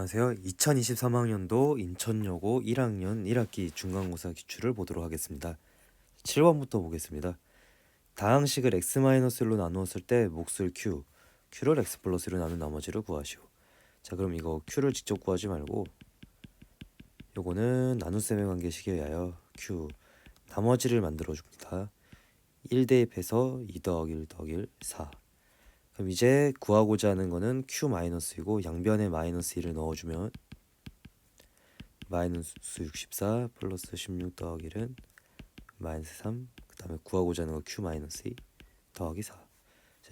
안녕하세요. 2023학년도 인천여고 1학년 1학기 중간고사 기출을 보도록 하겠습니다. 7번부터 보겠습니다. 다항식을 x-1로 나누었을 때 몫을 q를 x 플러스로 나눈 나머지를 구하시오. 자, 그럼 이거 q를 직접 구하지 말고 요거는 나눗셈의 관계식에 의하여 q 나머지를 만들어 줍니다. 1 대입해서 2 더하기 1 더하기 1 4. 그럼 이제 구하고자 하는 거는 q-이고 양변에 -1을 넣어주면 마이너스 64 플러스 16 더하기 1은 마이너스 3. 그 다음에 구하고자 하는 거 q-2 더하기 4. 자,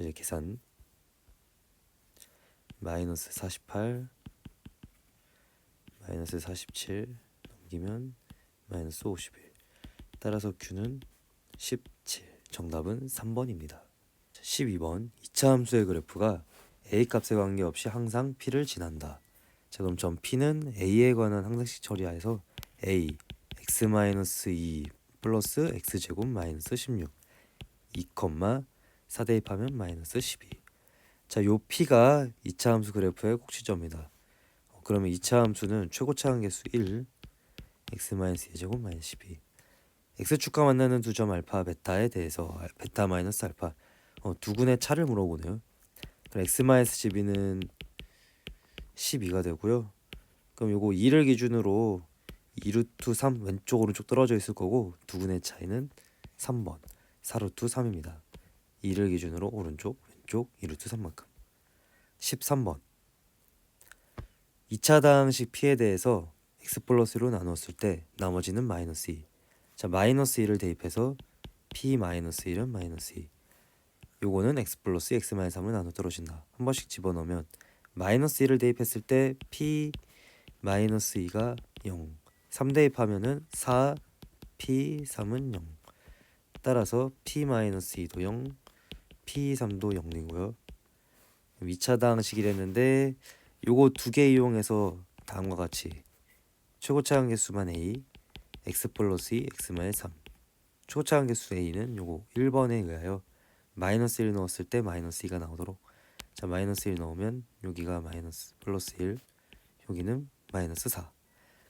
이제 계산 마이너스 48 마이너스 47 넘기면 마이너스 51. 따라서 q는 17. 정답은 3번입니다. 12번 2차 함수의 그래프가 a 값에 관계없이 항상 p를 지난다. 자, 그럼 전 p는 a에 관한 항상식 처리하여서 a x-2 플러스 x제곱 마이너스 16 2, 4 대입하면 마이너스 12. 자, 요 p가 2차 함수 그래프의 꼭지점이다. 그러면 2차 함수는 최고차 한계수 1 x-2제곱 마이너스 12 x축과 만나는 두 점 알파 베타에 대해서 베타 마이너스 알파 두 군의 차를 물어보네요. 그럼 x-12는 12가 되고요. 그럼 요거 2를 기준으로 2루트 3 왼쪽 오른쪽 떨어져 있을 거고 두 군의 차이는 3번 4루트 3입니다. 2를 기준으로 오른쪽 왼쪽 2루트 3만큼. 13번 2차 다항식 p에 대해서 x 플러스로 나누었을 때 나머지는 마이너스 2. 자, 마이너스 2를 대입해서 p 마이너스 1은 마이너스 2. 요거는 x 플러스 x 마이너스 3을 나눠 떨어진다. 한 번씩 집어넣으면 마이너스 1을 대입했을 때 p 마이너스 2가 0. 3 대입하면은 4 p 3은 0. 따라서 p 마이너스 2도 0, p 3도 0이고요. 2차 다항식이랬는데 요거 두 개 이용해서 다음과 같이 최고차 한계수만 a x 플러스 2 x 마이너스 3. 최고차 한계수 a는 요거 1번에 의하여 마이너스 1 넣었을 때 마이너스 2가 나오도록. 자, 마이너스 1 넣으면 여기가 마이너스 플러스 1, 여기는 마이너스 4.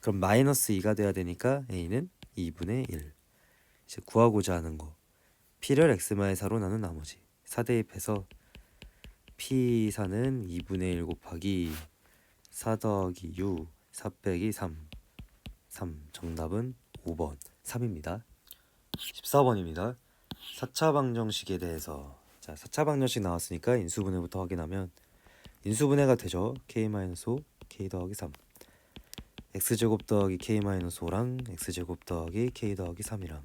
그럼 마이너스 2가 돼야 되니까 a는 2분의 1. 이제 구하고자 하는 거 p를 x-4로 나눈 나머지 4 대입해서 p4는 2분의 1 곱하기 4 더하기 6 4 빼기 3 정답은 5번 3입니다. 14번입니다. 4차 방정식에 대해서. 자, 4차 방정식 나왔으니까 인수분해부터 확인하면 인수분해가 되죠. k-5 k 더하기 3 x제곱 더하기 k-5랑 x제곱 더하기 k 더하기 3이랑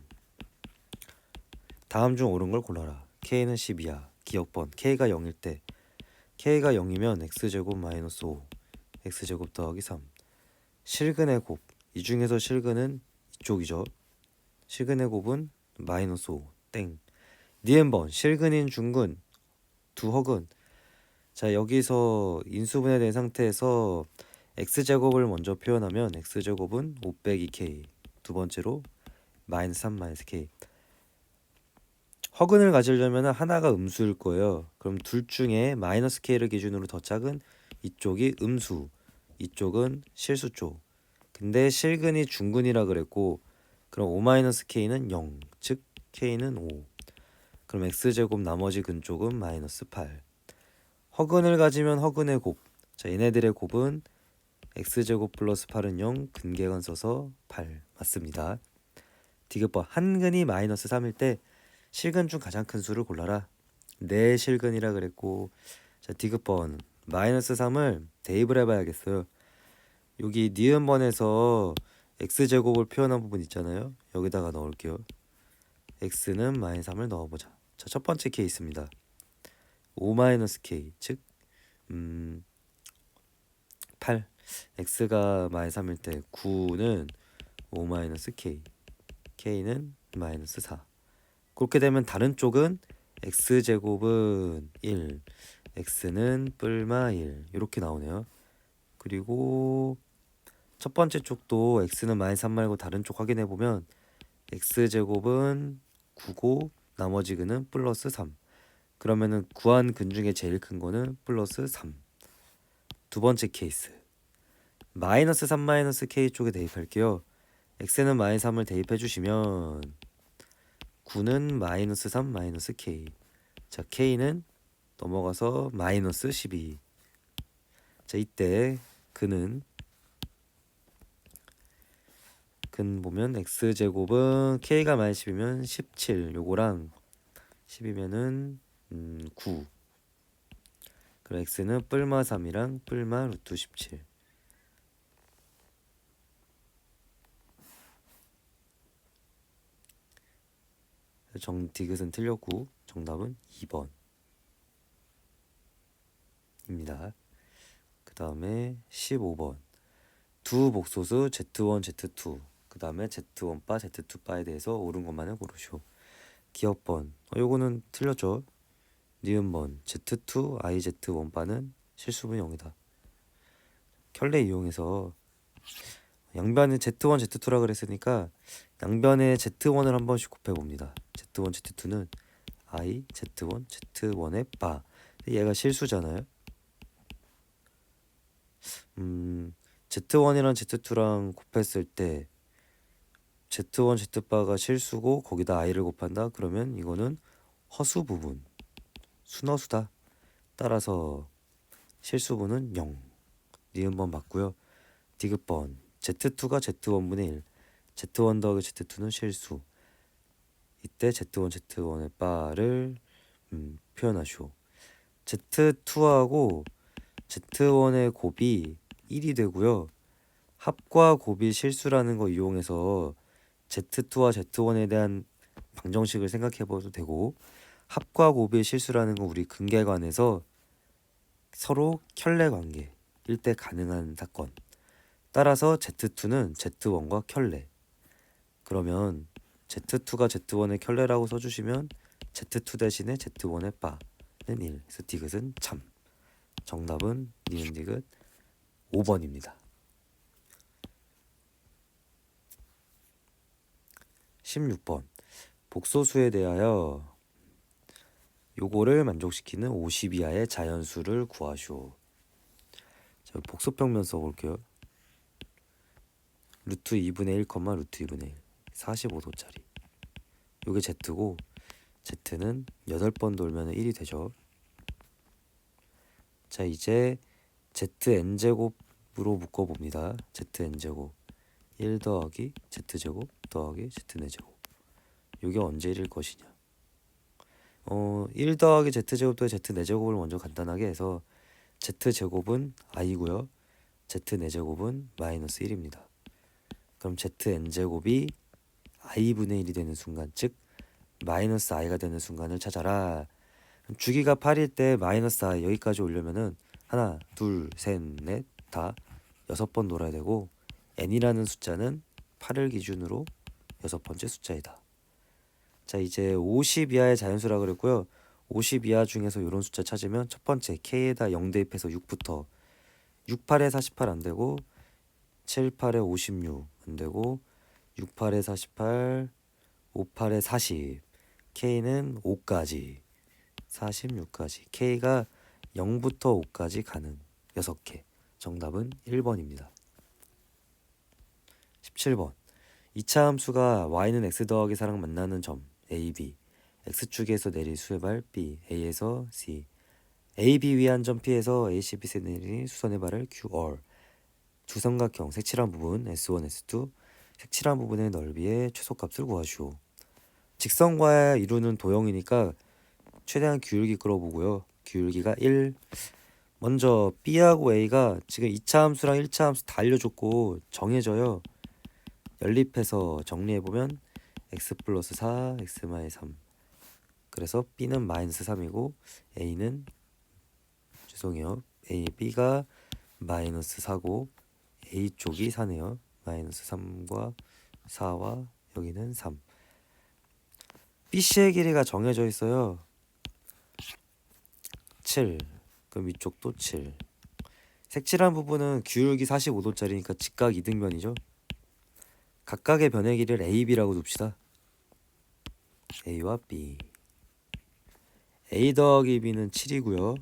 다음 중 옳은 걸 골라라. k는 10이야. 기억번 k가 0일 때 k가 0이면 x제곱 마이너스 5 x제곱 더하기 3. 실근의 곱, 이 중에서 실근은 이쪽이죠. 실근의 곱은 마이너스 5 땡. 니은번 실근인 중근 두 허근. 자, 여기서 인수분해된 상태에서 x제곱을 먼저 표현하면 x제곱은 5 빼기 k, 두 번째로 마이너스 3 마이너스 k. 허근을 가지려면 하나가 음수일 거예요. 그럼 둘 중에 마이너스 k를 기준으로 더 작은 이쪽이 음수, 이쪽은 실수 쪽. 근데 실근이 중근이라 그랬고, 그럼 5 마이너스 k는 0, 즉 k는 5. 그럼 x제곱 나머지 근 쪽은 마이너스 8. 허근을 가지면 허근의 곱. 자, 얘네들의 곱은 x제곱 플러스 8은 0, 근계근 써서 8 맞습니다. 디귿번 한 근이 마이너스 3일 때 실근 중 가장 큰 수를 골라라. 네, 실근이라 그랬고, 자, 디귿번 마이너스 3을 대입을 해봐야겠어요. 여기 니은번에서 x제곱을 표현한 부분 있잖아요. 여기다가 넣을게요. x는 마이너스 3을 넣어보자. 자, 첫 번째 케이스입니다. 5 마이너스 k, 즉 8. x가 마이너스 3일 때 9는 5 마이너스 k, k는 마이너스 4. 그렇게 되면 다른 쪽은 x제곱은 1, x는 뿔마 1 이렇게 나오네요. 그리고 첫 번째 쪽도 x는 마이너스 3 말고 다른 쪽 확인해 보면 x제곱은 9고 나머지 근은 플러스 3. 그러면은 구한 근 중에 제일 큰 거는 플러스 3. 두 번째 케이스 마이너스 3 마이너스 k 쪽에 대입할게요. x는 마이너스 3을 대입해 주시면 9는 마이너스 3 마이너스 k. 자, k는 넘어가서 마이너스 12. 자, 이때 근 보면 x제곱은 k가 마이너스 10이면 17, 요거랑 10이면은 9. 그럼 x는 뿔마 3이랑 뿔마 루트 17. 디귿은 틀렸고 정답은 2번입니다. 그 다음에 15번 두 복소수 Z1, Z2 그 다음에 Z1바, Z2바에 대해서 옳은 것만을 고르시오. 기억번 요거는 틀렸죠. 니은번 Z2, IZ1바는 실수분 0이다. 켤레 이용해서 양변에 Z1, Z2라 그랬으니까 양변에 Z1을 한 번씩 곱해봅니다. Z1, Z2는 I, Z1, Z1의 바. 얘가 실수잖아요. Z1이랑 Z2랑 곱했을 때 Z1, Z바가 실수고 거기다 I를 곱한다. 그러면 이거는 허수 부분, 순허수다. 따라서 실수분은 0. 니은번 맞고요. 디귿번 Z2가 Z1분의 1. Z1 더하기 Z2는 실수. 이때 Z1, Z1의 바를 표현하시오. Z2하고 Z1의 곱이 1이 되고요. 합과 곱이 실수라는 거 이용해서 Z2와 Z1에 대한 방정식을 생각해봐도 되고, 합과 곱이 실수라는 거 우리 근계관에서 서로 켤레 관계일 때 가능한 사건. 따라서 Z2는 Z1과 켤레. 그러면 Z2가 Z1의 켤레라고 써주시면 Z2 대신에 Z1의 바는 1. 그래서 디귿은 참. 정답은 니은 디귿 5번입니다. 16번 복소수에 대하여 요거를 만족시키는 50 이하의 자연수를 구하시오. 자, 복소평면 써볼게요. 루트 2분의 1, 루트 2분의 1 45도짜리. 요게 Z고 Z는 8번 돌면 1이 되죠. 자, 이제 ZN제곱으로 묶어봅니다. ZN제곱 1 더하기 Z제곱 더하기 Z4제곱. 요게 언제 1일 것이냐. 1 더하기 Z제곱 더하기 Z4제곱을 먼저 간단하게 해서 Z제곱은 I고요. Z4제곱은 마이너스 1입니다. 그럼 ZN제곱이 I분의 1이 되는 순간, 즉 마이너스 I가 되는 순간을 찾아라. 주기가 8일 때 마이너스 I 여기까지 오려면은 하나, 둘, 셋, 넷, 다 6번 놀아야 되고, n이라는 숫자는 8을 기준으로 6번째 숫자이다. 자, 이제 50 이하의 자연수라 그랬고요. 50 이하 중에서 이런 숫자 찾으면 첫 번째 k에다 0 대입해서 6부터 6, 8에 48 안 되고 7, 8에 56 안 되고 6, 8에 48, 5, 8에 40 k는 5까지 46까지 k가 0부터 5까지 가는 6개. 정답은 1번입니다. 17번 2차 함수가 y는 x 더하기 4랑 만나는 점 a, b x축에서 내릴 수의 발 b, a에서 c a, b 위한 점 p에서 a, c, b, c 내린 수선의 발을 q, r 두 삼각형 색칠한 부분 s1, s2 색칠한 부분의 넓이의 최소값을 구하시오. 직선과 이루는 도형이니까 최대한 기울기 끌어보고요. 기울기가 1. 먼저 b하고 a가 지금 2차 함수랑 1차 함수 다 알려줬고 정해져요. 연립해서 정리해보면 x 플러스 4, x 마이너스 3. 그래서 b는 마이너스 3이고 a는 b가 마이너스 4고 a 쪽이 4네요. 마이너스 3과 4와 여기는 3. BC의 길이가 정해져 있어요. 7. 그럼 이쪽도 7. 색칠한 부분은 기울기 45도짜리니까 직각 이등변이죠. 각각의 변의 길이를 A, B라고 둡시다. A와 B. A 더하기 B는 7이고요.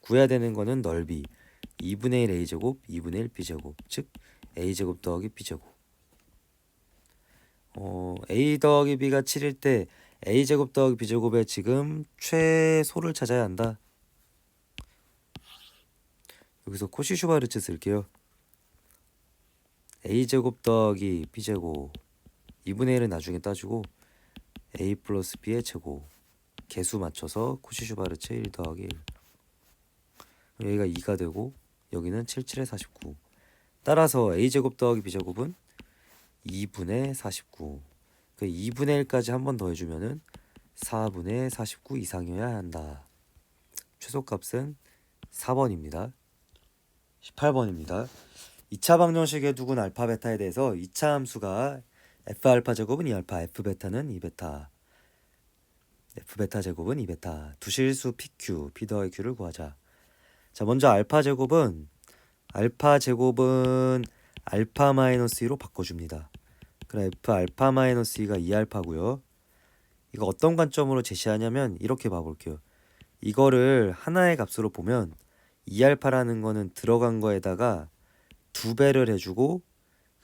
구해야 되는 거는 넓이. 2분의 1 a제곱 2분의 1 b제곱, 즉 a제곱 더하기 b제곱. a 더하기 b가 7일 때 a제곱 더하기 b제곱의 지금 최소를 찾아야 한다. 여기서 코시-슈바르츠 쓸게요. a제곱 더하기 b제곱 2분의 1은 나중에 따지고 a 플러스 b의 제곱 개수 맞춰서 코시-슈바르츠 1 더하기 1. 여기가 2가 되고 여기는 7, 7에 49. 따라서 a제곱 더하기 b제곱은 2분의 49. 그 2분의 1까지 한 번 더 해주면은 4분의 49 이상이어야 한다. 최소값은 4번입니다. 18번입니다. 2차 방정식에 두군 알파 베타에 대해서 2차 함수가 f 알파 제곱은 2알파, f 베타는 2베타, f 베타 제곱은 2베타. 두 실수 pq, p 더하기 q를 구하자. 자, 먼저 알파 제곱은 알파 마이너스 2로 바꿔줍니다. 그럼 f 알파 마이너스 2가 2알파고요. 이거 어떤 관점으로 제시하냐면 이렇게 봐볼게요. 이거를 하나의 값으로 보면 2알파라는 거는 들어간 거에다가 2배를 해주고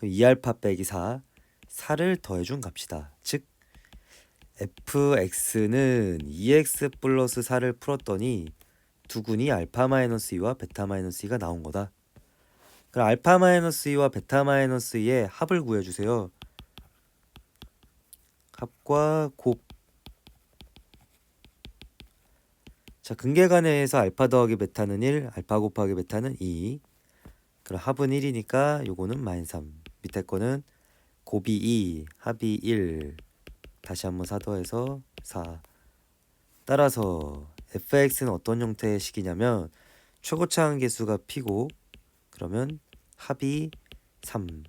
2알파 빼기 4를 더해준 값이다. 즉 fx는 2x 플러스 4를 풀었더니 두군이 알파 마이너스 2와 베타 마이너스 2가 나온 거다. 그럼 알파 마이너스 2와 베타 마이너스 2의 합을 구해주세요. 합과 곱. 자, 근계간에서 알파 더하기 베타는 1, 알파 곱하기 베타는 2. 그럼 합은 1이니까 요거는 마이너스 3. 밑에 거는 곱이 2, 합이 1. 다시 한번 4 더해서 4. 따라서 fx는 어떤 형태의 식이냐면 최고차 함계수가 p고 그러면 합이 3,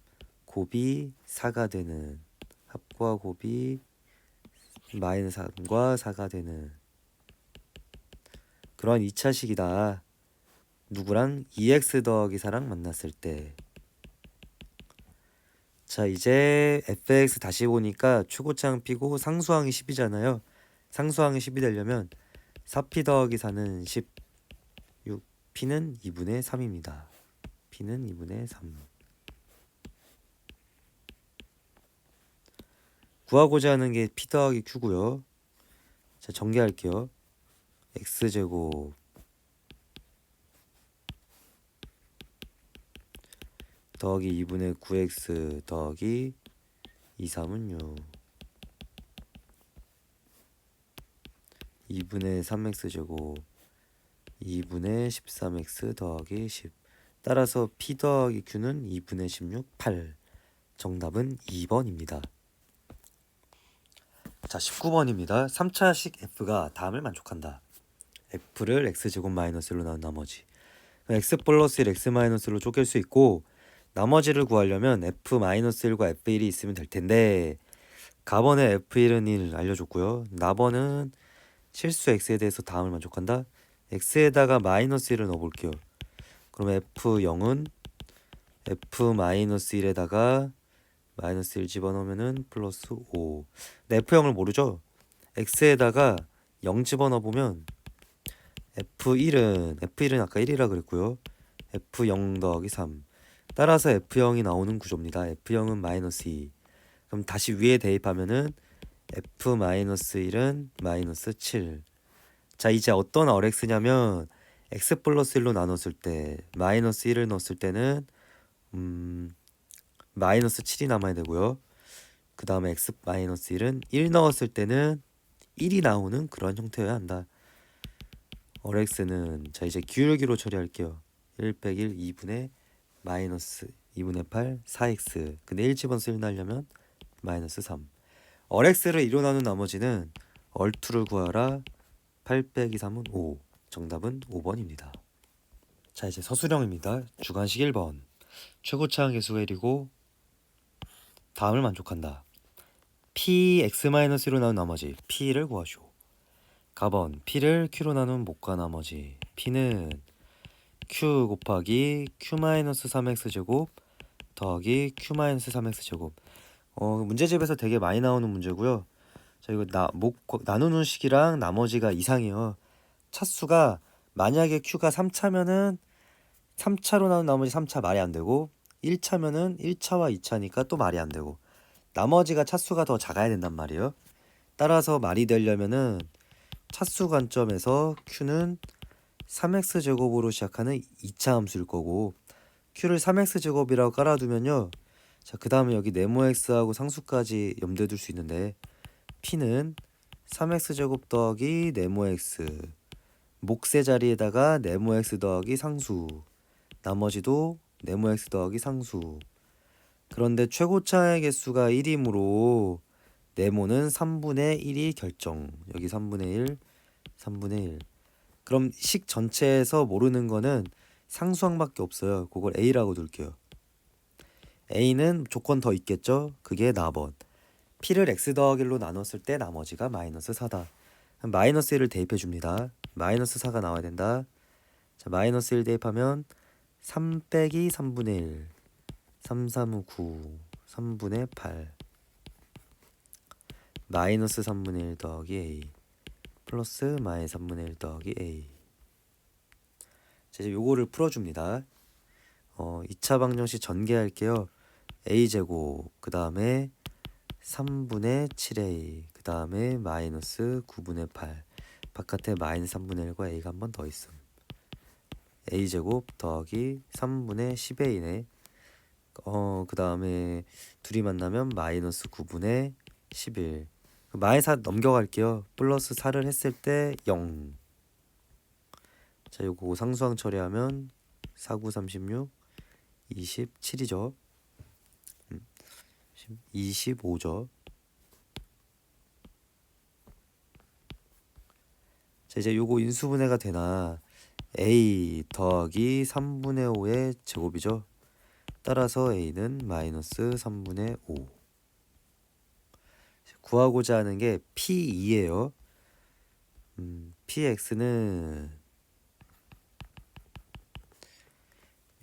곱이 4가 되는, 합과 곱이 마이너스 3과 4가 되는 그런 2차식이다. 누구랑? 2x 더하기 4랑 만났을 때. 자, 이제 fx 다시 보니까 최고차항 p고 상수항이 10이잖아요. 상수항이 10이 되려면 4p 더하기 4는 10, 6, p는 2분의 3입니다. p는 2분의 3. 구하고자 하는 게 p 더하기 q고요. 자, 전개할게요. x제곱 더하기 2분의 9x 더하기 2, 3은 6. 2분의 3x제곱 2분의 13x 더하기 10. 따라서 p 더하기 q는 2분의 16, 8. 정답은 2번입니다. 자, 19번입니다. 3차식 f가 다음을 만족한다. f를 x제곱 마이너스 1로 나눈 나머지 x 플러스 1, x 마이너스 1로 쪼갤 수 있고 나머지를 구하려면 f 마이너스 1과 f1이 있으면 될 텐데 가번에 f1은 1 알려줬고요. 나번은 실수 x에 대해서 다음을 만족한다. x에다가 마이너스 1을 넣어볼게요. 그럼 f0은 f 마이너스 1에다가 마이너스 1 집어넣으면은 플러스 5. 근데 f0을 모르죠? x에다가 0 집어넣어보면 f1은 아까 1이라 그랬고요. f0 더하기 3. 따라서 f0이 나오는 구조입니다. f0은 마이너스 2. 그럼 다시 위에 대입하면은 f-1은 마이너스 7. 자, 이제 어떤 rx냐면 x 플러스 1로 나눴을 때 마이너스 1을 넣었을 때는 마이너스 7이 남아야 되고요. 그 다음에 x 마이너스 1은 1 넣었을 때는 1이 나오는 그런 형태여야 한다. rx는 자 이제 기울기로 처리할게요. 1 빼기 1 2분의 마이너스 2분의 8 4x. 근데 1 집어서 1 나려면 마이너스 3. rx를 2로 나눈 나머지는 얼투를 구하라. 8 빼기 3은 5. 정답은 5번입니다. 자, 이제 서술형입니다. 주관식 1번. 최고차항 계수가 1이고 다음을 만족한다. px-1로 나눈 나머지 p를 구하시오. 가번 p를 q로 나눈 목과 나머지 p는 q 곱하기 q-3x 제곱 더하기 q-3x 제곱. 문제집에서 되게 많이 나오는 문제고요. 자, 이거 나누는 식이랑 나머지가 이상해요. 차수가 만약에 q가 3차면은 3차로 나온 나머지 3차 말이 안 되고 1차면은 1차와 2차니까 또 말이 안 되고 나머지가 차수가 더 작아야 된단 말이에요. 따라서 말이 되려면은 차수 관점에서 q는 3x제곱으로 시작하는 2차 함수일 거고 q를 3x제곱이라고 깔아두면요. 자, 그 다음에 여기 네모x하고 상수까지 염두에 둘 수 있는데 p는 3x제곱 더하기 네모x 몫의 자리에다가 네모x 더하기 상수 나머지도 네모x 더하기 상수. 그런데 최고차의 개수가 1이므로 네모는 3분의 1이 결정. 여기 3분의 1, 3분의 1. 그럼 식 전체에서 모르는 거는 상수항밖에 없어요. 그걸 A라고 둘게요. A는 조건 더 있겠죠? 그게 나번. P를 X 더하기 1로 나눴을 때 나머지가 마이너스 4다. 마이너스 1을 대입해 줍니다. 마이너스 4가 나와야 된다. 자, 마이너스 1 대입하면 3 빼기 3분의 1 3, 3, 9 3분의 8 마이너스 3분의 1 더하기 A 플러스 마이너스 3분의 1 더하기 A. 자, 이제 요거를 풀어줍니다. 2차 방정식 전개할게요. A제곱 그 다음에 3분의 7A 그 다음에 마이너스 9분의 8 바깥에 마이너스 3분의 1과 A가 한 번 더 있음. A제곱 더하기 3분의 10A네. 그 다음에 둘이 만나면 마이너스 9분의 11 마이너스 4 넘겨갈게요. 플러스 4를 했을 때 0. 자, 요거 상수항 처리하면 4, 9, 36 27이죠 25죠. 자, 이제 요거 인수분해가 되나 A 더하기 3분의 5의 제곱이죠. 따라서 A는 마이너스 3분의 5. 구하고자 하는 게 P2예요. PX는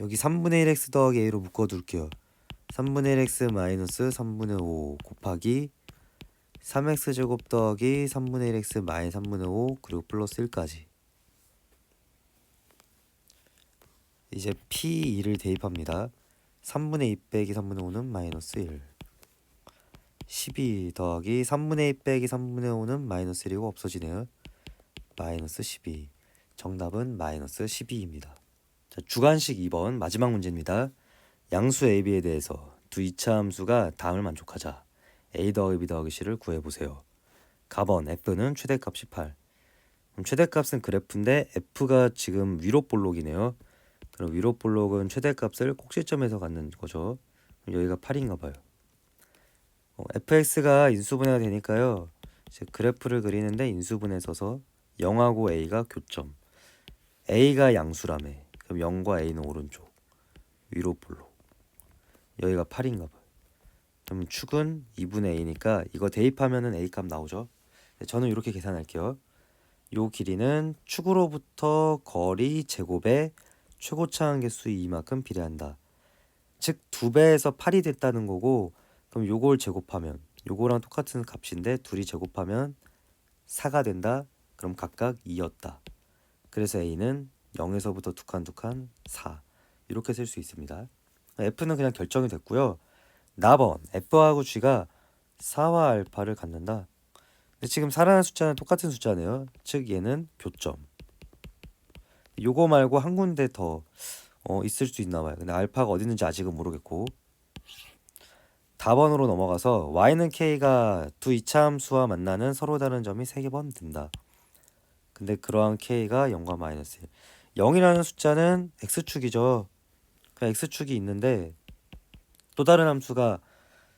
여기 3분의 1x 더하기 A로 묶어둘게요. 3분의 1x 마이너스 3분의 5 곱하기 3x제곱 더하기 3분의 1x 마이너스 3분의 5 그리고 플러스 1까지. 이제 P2를 대입합니다. 3분의 2 빼기 3분의 5는 마이너스 1 12 더하기 3분의 2 빼기 3분의 5는 마이너스 1이고 없어지네요. 마이너스 12. 정답은 마이너스 12입니다. 자, 주관식 2번 마지막 문제입니다. 양수 a, b에 대해서 두 2차 함수가 다음을 만족하자. a 더하기 b 더하기 c를 구해보세요. 가번 f는 최대값이 8. 그럼 최대값은 그래프인데 f가 지금 위로 볼록이네요. 그럼 위로 볼록은 최대값을 꼭지점에서 갖는 거죠. 그럼 여기가 8인가 봐요. fx가 인수분해가 되니까요. 이제 그래프를 그리는데 인수분해 써서 0하고 a가 교점. a가 양수라며. 그럼 0과 a는 오른쪽. 위로 볼록. 여기가 8인가 봐요. 그럼 축은 2분의 a니까 이거 대입하면은 a 값 나오죠. 저는 이렇게 계산할게요. 요 길이는 축으로부터 거리 제곱의 최고차 한개수 이만큼 비례한다. 즉 2배에서 8이 됐다는 거고 그럼 요걸 제곱하면 요거랑 똑같은 값인데 둘이 제곱하면 4가 된다. 그럼 각각 2였다. 그래서 a는 0에서부터 두 칸 4 이렇게 쓸 수 있습니다. f는 그냥 결정이 됐고요. 나번 f하고 g가 4와 알파를 갖는다. 근데 지금 4라는 숫자는 똑같은 숫자네요. 즉 얘는 교점. 요거 말고 한 군데 더 있을 수 있나 봐요. 근데 알파가 어디 있는지 아직은 모르겠고. 답번으로 넘어가서 y는 k가 두 2차 함수와 만나는 서로 다른 점이 3번 된다. 근데 그러한 k가 0과 마이너스 1. 0이라는 숫자는 x축이죠. 그냥 x축이 있는데 또 다른 함수가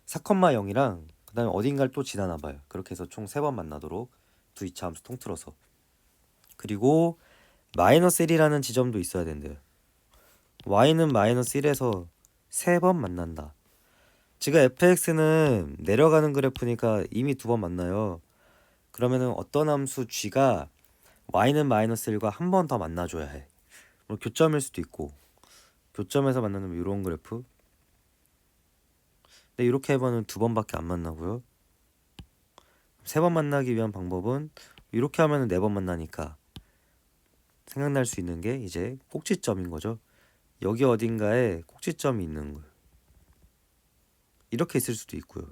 4,0이랑 그 다음에 어딘가를 또 지나나 봐요. 그렇게 해서 총 3번 만나도록 두 2차 함수 통틀어서. 그리고 마이너스 1이라는 지점도 있어야 된대요. y는 마이너스 1에서 3번 만난다. 지금 fx는 내려가는 그래프니까 이미 2번 만나요. 그러면은 어떤 함수 g가 y는 마이너스 1과 한 번 더 만나줘야 해. 뭐 교점일 수도 있고 교점에서 만나는 이런 그래프. 근데 이렇게 해보면 2번밖에 안 만나고요. 3번 만나기 위한 방법은 이렇게 하면 4번 만나니까 생각날 수 있는 게 이제 꼭지점인 거죠. 여기 어딘가에 꼭지점이 있는 거예요. 이렇게 있을 수도 있고요.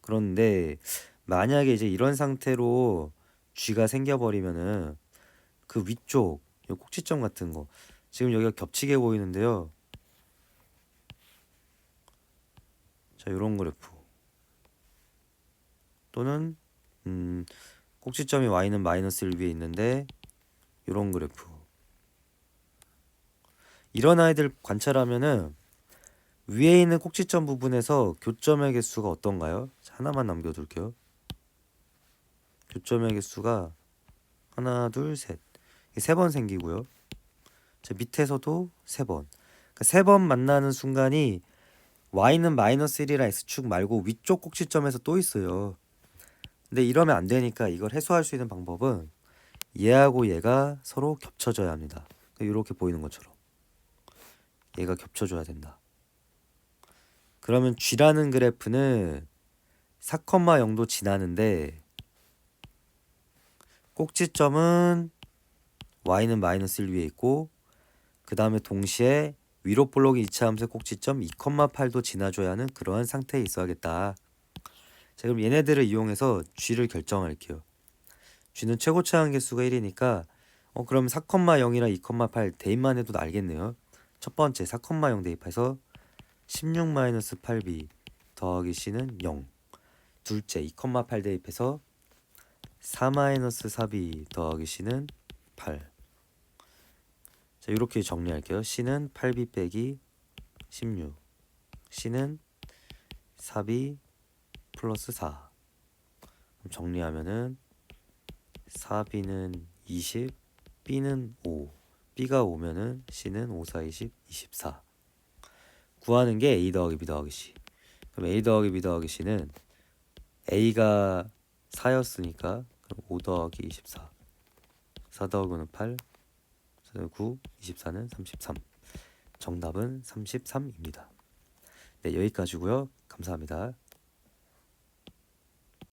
그런데 만약에 이제 이런 상태로 쥐가 생겨버리면은 그 위쪽 요 꼭지점 같은 거 지금 여기가 겹치게 보이는데요. 자, 요런 그래프 또는 꼭지점이 y는 마이너스 1 위에 있는데 요런 그래프, 이런 아이들 관찰하면은 위에 있는 꼭지점 부분에서 교점의 개수가 어떤가요? 하나만 남겨둘게요. 교점의 개수가 하나, 둘, 셋. 3번 생기고요. 자, 밑에서도 3번. 그러니까 3번 만나는 순간이 y는 마이너스 1이라 x축 말고 위쪽 꼭지점에서 또 있어요. 근데 이러면 안 되니까 이걸 해소할 수 있는 방법은 얘하고 얘가 서로 겹쳐져야 합니다. 이렇게 보이는 것처럼 얘가 겹쳐줘야 된다. 그러면 G라는 그래프는 4,0도 지나는데 꼭지점은 y는 마이너스 1 위에 있고 그 다음에 동시에 위로 볼록이 이차함수의 꼭지점 2,8도 지나줘야 하는 그러한 상태에 있어야겠다. 자, 그럼 얘네들을 이용해서 G를 결정할게요. G는 최고차 한계수가 1이니까 그럼 4,0이랑 2,8 대입만 해도 알겠네요. 첫 번째 4,0 대입해서 16-8b 더하기 C는 0. 둘째 2,8 대입해서 4-4b 더하기 C는 8. 자, 이렇게 정리할게요. C는 8b 빼기 16, C는 4b 플러스 4. 그럼 정리하면은 4b는 20, b는 5, b가 5면은 C는 5, 4, 20, 24. 구하는 게 A 더하기 B 더하기 C. 그럼 A 더하기 B 더하기 C는 A가 4였으니까 그럼 5 더하기 24. 4 더하기 5는 8, 4 더하기 9, 24는 33. 정답은 33입니다. 네, 여기까지고요. 감사합니다.